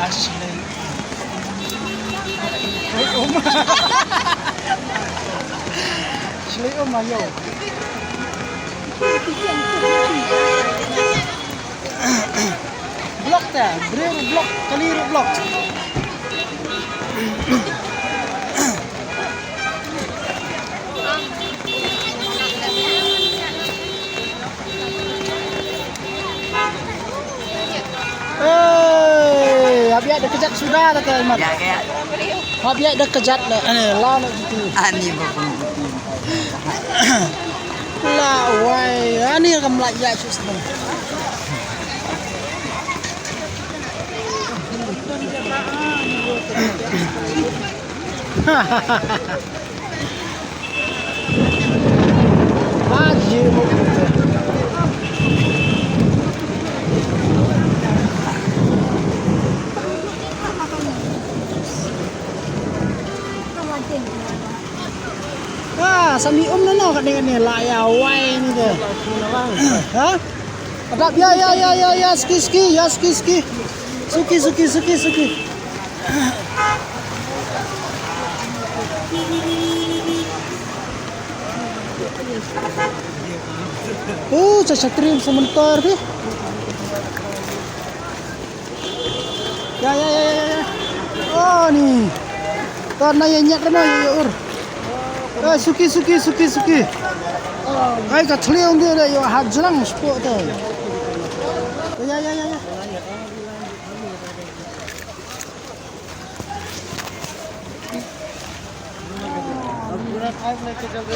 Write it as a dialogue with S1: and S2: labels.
S1: Ashley. Ashley ayo. Blok dah, beri blok, keliru blok. Habis ada kejat sudah tak Iman?
S2: Ya kayak
S1: Habis ada kejat dah. Lah nak gitu.
S2: ani bapun.
S1: Lah wai, ani kamu lagi ya susah. Haji. Sami na no kadang ni layawai ni ke. Ha? Ada ya ski ya ski. Suki. Satrim sebentar ni. Ya. Oh ni. Tanah yang nyak kena ya ur. Suki. Ay kacli on dia yo hajrang sport tu. Ya. Bukan air lekat jaga.